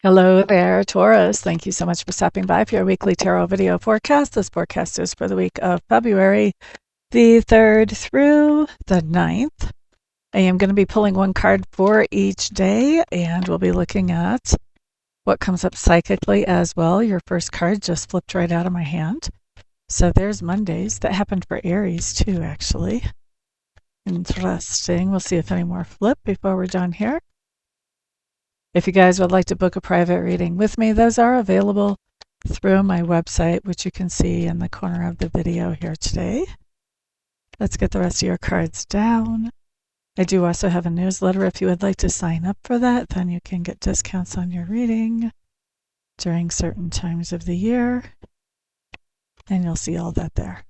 Hello there, Taurus. Thank you so much for stopping by for your weekly tarot video forecast. This forecast is for the week of February the 3rd through the 9th. I am going to be pulling one card for each day, and we'll be looking at what comes up psychically as well. Your first card just flipped right out of my hand. So there's Mondays. That happened for Aries too, actually. Interesting. We'll see if any more flip before we're done here. If you guys would like to book a private reading with me, those are available through my website, which you can see in the corner of the video here today. Let's get the rest of your cards down. I do also have a newsletter. If you would like to sign up for that, then you can get discounts on your reading during certain times of the year. And you'll see all that there.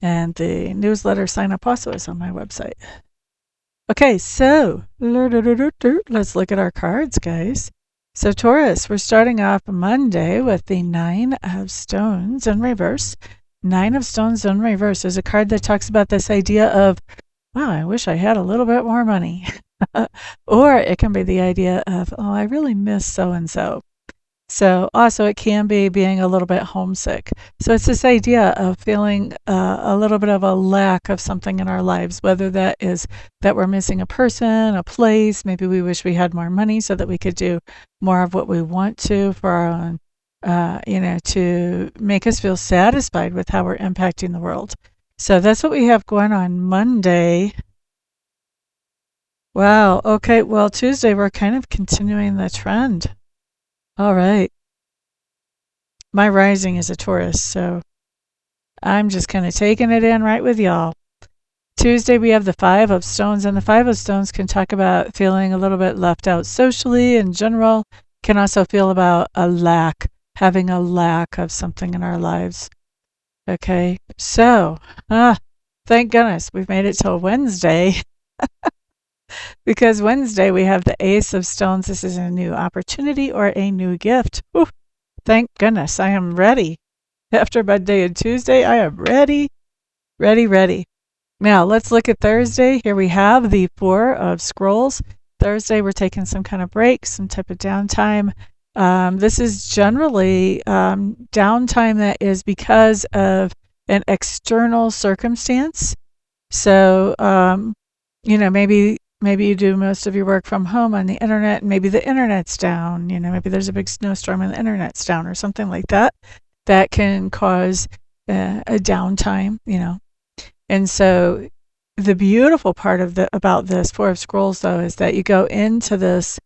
And the newsletter sign up also is on my website. Okay, so let's look at our cards, guys. So Taurus, we're starting off Monday with the Nine of Stones in reverse. Nine of Stones in reverse is a card that talks about this idea of, wow, I wish I had a little bit more money. Or it can be the idea of, oh, I really miss so-and-so. So also it can be being a little bit homesick. So it's this idea of feeling a little bit of a lack of something in our lives, whether that is that we're missing a person, a place, maybe we wish we had more money so that we could do more of what we want to for our own, to make us feel satisfied with how we're impacting the world. So that's what we have going on Monday. Wow. Okay. Well, Tuesday, we're kind of continuing the trend. All right. My rising is a Taurus, so I'm just kind of taking it in right with y'all. Tuesday, we have the Five of Stones, and the Five of Stones can talk about feeling a little bit left out socially in general, can also feel about a lack, having a lack of something in our lives. Okay, so, thank goodness we've made it till Wednesday. Because Wednesday we have the Ace of Stones. This is a new opportunity or a new gift. Whew, thank goodness I am ready. After Monday and Tuesday, I am ready. Now let's look at Thursday. Here we have the Four of Scrolls. Thursday we're taking some kind of break, some type of downtime. This is generally downtime that is because of an external circumstance. So, maybe you do most of your work from home on the internet, and maybe the internet's down. Maybe there's a big snowstorm and the internet's down or something like that. That can cause a downtime, And so the beautiful part about this Four of Scrolls, though, is that you go into this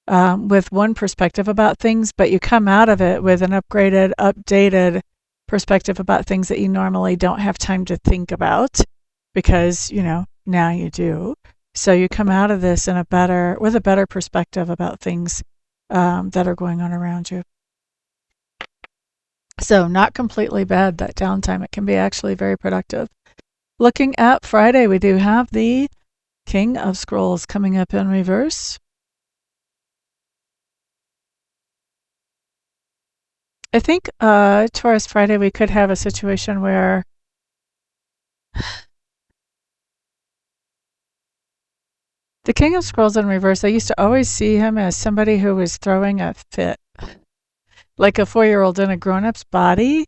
with one perspective about things, but you come out of it with an upgraded, updated perspective about things that you normally don't have time to think about because, now you do. So you come out of this with a better perspective about things that are going on around you. So not completely bad, that downtime. It can be actually very productive. Looking at Friday, we do have the King of Scrolls coming up in reverse. I think Taurus Friday, we could have a situation where the King of Scrolls in reverse, I used to always see him as somebody who was throwing a fit, like a 4-year-old in a grown-up's body.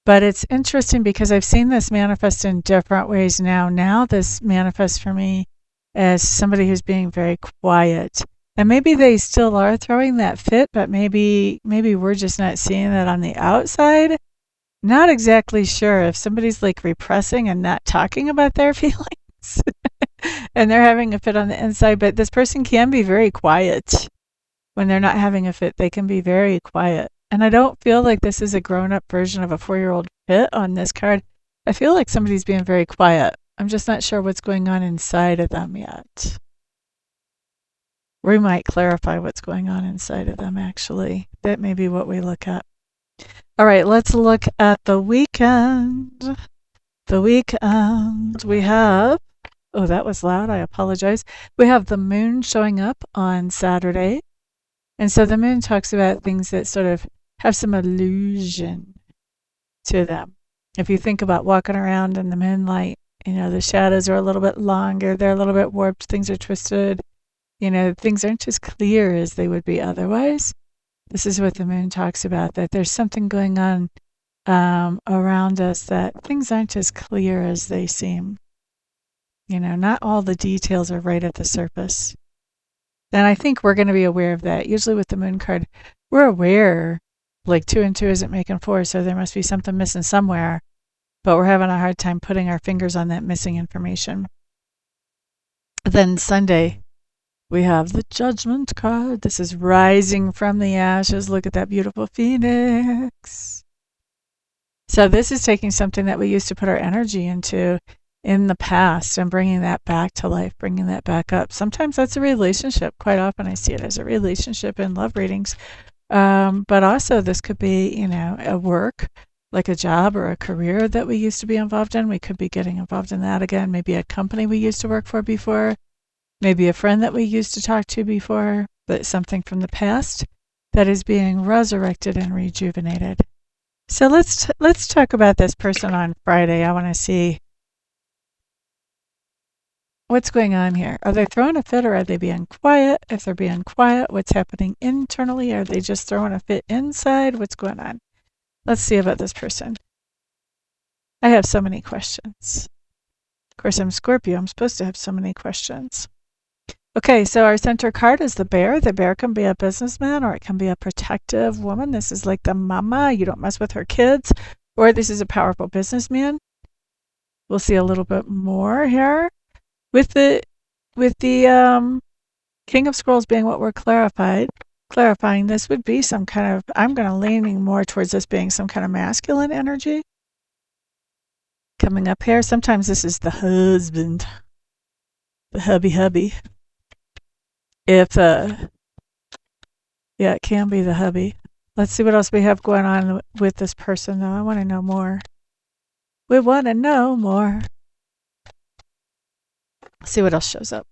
But it's interesting because I've seen this manifest in different ways now. Now this manifests for me as somebody who's being very quiet. And maybe they still are throwing that fit, but maybe we're just not seeing that on the outside. Not exactly sure if somebody's like repressing and not talking about their feelings. And they're having a fit on the inside, but this person can be very quiet. When they're not having a fit, they can be very quiet. And I don't feel like this is a grown-up version of a 4-year-old fit on this card. I feel like somebody's being very quiet. I'm just not sure what's going on inside of them yet. We might clarify what's going on inside of them, actually. That may be what we look at. All right, let's look at the weekend. The weekend, we have... Oh, that was loud. I apologize. We have the moon showing up on Saturday. And so the moon talks about things that sort of have some illusion to them. If you think about walking around in the moonlight, the shadows are a little bit longer. They're a little bit warped. Things are twisted. Things aren't as clear as they would be otherwise. This is what the moon talks about, that there's something going on around us, that things aren't as clear as they seem. Not all the details are right at the surface. And I think we're going to be aware of that. Usually with the moon card, we're aware, like 2 and 2 isn't making 4, so there must be something missing somewhere. But we're having a hard time putting our fingers on that missing information. Then Sunday, we have the Judgment card. This is rising from the ashes. Look at that beautiful phoenix. So this is taking something that we used to put our energy into in the past and bringing that back to life, bringing that back up. Sometimes that's a relationship. Quite often I see it as a relationship in love readings. But also this could be, a work, like a job or a career that we used to be involved in. We could be getting involved in that again. Maybe a company we used to work for before. Maybe a friend that we used to talk to before. But something from the past that is being resurrected and rejuvenated. So let's talk about this person on Friday. I want to see what's going on here. Are they throwing a fit or are they being quiet? If they're being quiet, what's happening internally? Are they just throwing a fit inside? What's going on? Let's see about this person. I have so many questions. Of course, I'm Scorpio. I'm supposed to have so many questions. Okay, so our center card is the bear. The bear can be a businessman or it can be a protective woman. This is like the mama. You don't mess with her kids. Or this is a powerful businessman. We'll see a little bit more here. With the King of Scrolls being what we're clarifying, this would be some kind of, I'm going to leaning more towards this being some kind of masculine energy. Coming up here, sometimes this is the husband, the hubby. It can be the hubby. Let's see what else we have going on with this person, though. I want to know more. We want to know more. Let's see what else shows up.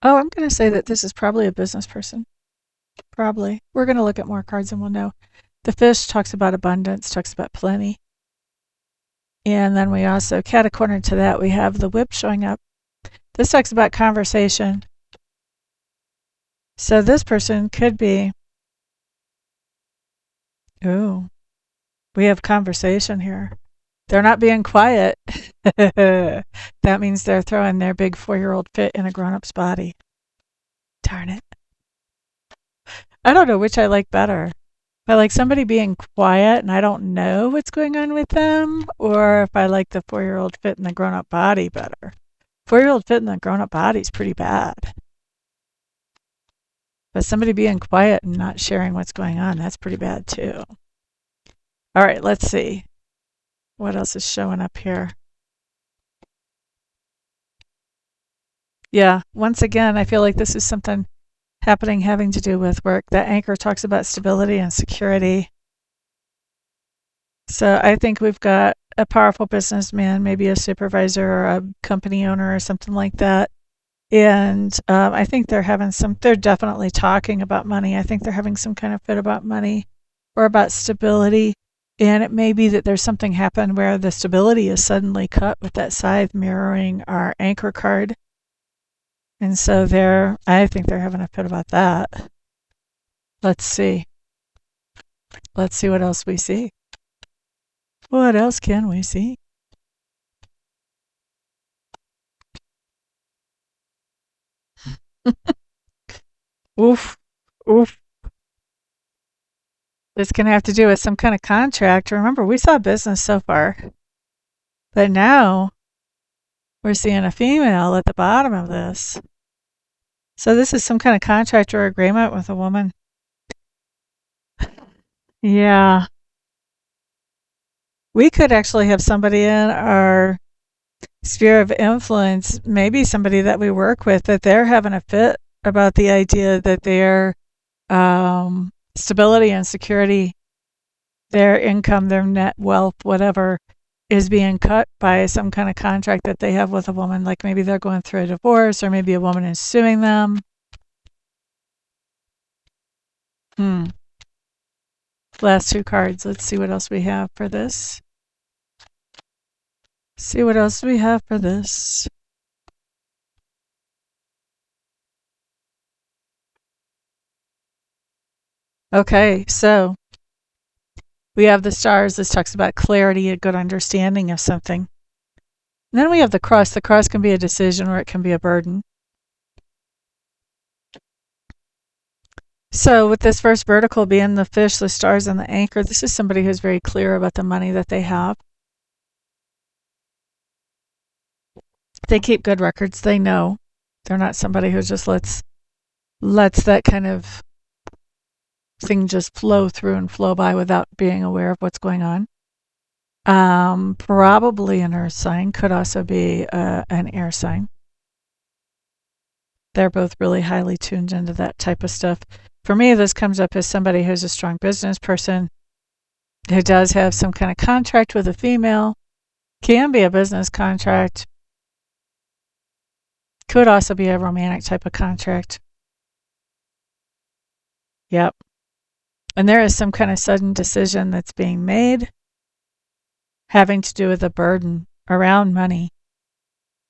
Oh, I'm going to say that this is probably a business person. Probably. We're going to look at more cards and we'll know. The fish talks about abundance, talks about plenty. And then we also, catacornered to that, we have the whip showing up. This talks about conversation. So this person could be, we have conversation here. They're not being quiet. That means they're throwing their big 4-year-old fit in a grown-up's body. Darn it. I don't know which I like better. If I like somebody being quiet and I don't know what's going on with them, or if I like the 4-year-old fit in the grown-up body better. 4-year-old fit in the grown-up body is pretty bad. But somebody being quiet and not sharing what's going on, that's pretty bad too. All right, let's see. What else is showing up here? Yeah, once again, I feel like this is something having to do with work. That anchor talks about stability and security. So I think we've got a powerful businessman, maybe a supervisor or a company owner or something like that. And I think they're definitely talking about money. I think they're having some kind of fit about money or about stability. And it may be that there's something happened where the stability is suddenly cut with that scythe mirroring our anchor card. And so I think they're having a fit about that. Let's see. Let's see what else we see. What else can we see? Oof. It's going to have to do with some kind of contract. Remember, we saw business so far. But now we're seeing a female at the bottom of this. So this is some kind of contract or agreement with a woman. Yeah. We could actually have somebody in our sphere of influence, maybe somebody that we work with, that they're having a fit about the idea that their stability and security, their income, their net wealth, whatever, is being cut by some kind of contract that they have with a woman. Like maybe they're going through a divorce, or maybe a woman is suing them. Last 2 cards. Let's see what else we have for this. See what else we have for this. Okay, so we have the stars. This talks about clarity, a good understanding of something. And then we have the cross. The cross can be a decision or it can be a burden. So with this first vertical being the fish, the stars, and the anchor, this is somebody who's very clear about the money that they have. They keep good records. They know. They're not somebody who just lets that kind of thing just flow through and flow by without being aware of what's going on. Probably an earth sign, could also be an air sign. They're both really highly tuned into that type of stuff. For me, this comes up as somebody who's a strong business person who does have some kind of contract with a female. Can be a business contract. Could also be a romantic type of contract. Yep. And there is some kind of sudden decision that's being made having to do with a burden around money.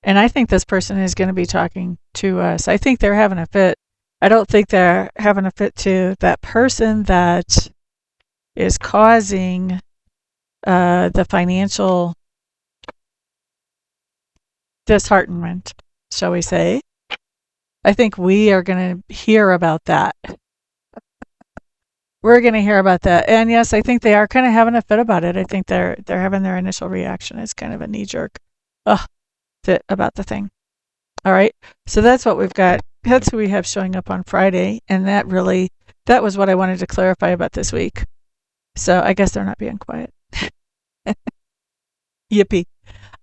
And I think this person is going to be talking to us. I think they're having a fit. I don't think they're having a fit to that person that is causing the financial disheartenment, shall we say. I think we are going to hear about that. We're going to hear about that. And yes, I think they are kind of having a fit about it. I think they're having their initial reaction as kind of a knee-jerk fit about the thing. All right. So that's what we've got. That's who we have showing up on Friday. And that was what I wanted to clarify about this week. So I guess they're not being quiet. Yippee.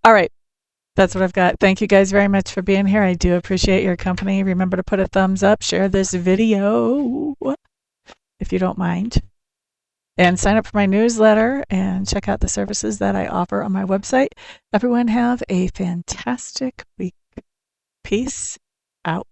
All right. That's what I've got. Thank you guys very much for being here. I do appreciate your company. Remember to put a thumbs up, share this video if you don't mind, and sign up for my newsletter and check out the services that I offer on my website. Everyone have a fantastic week. Peace out.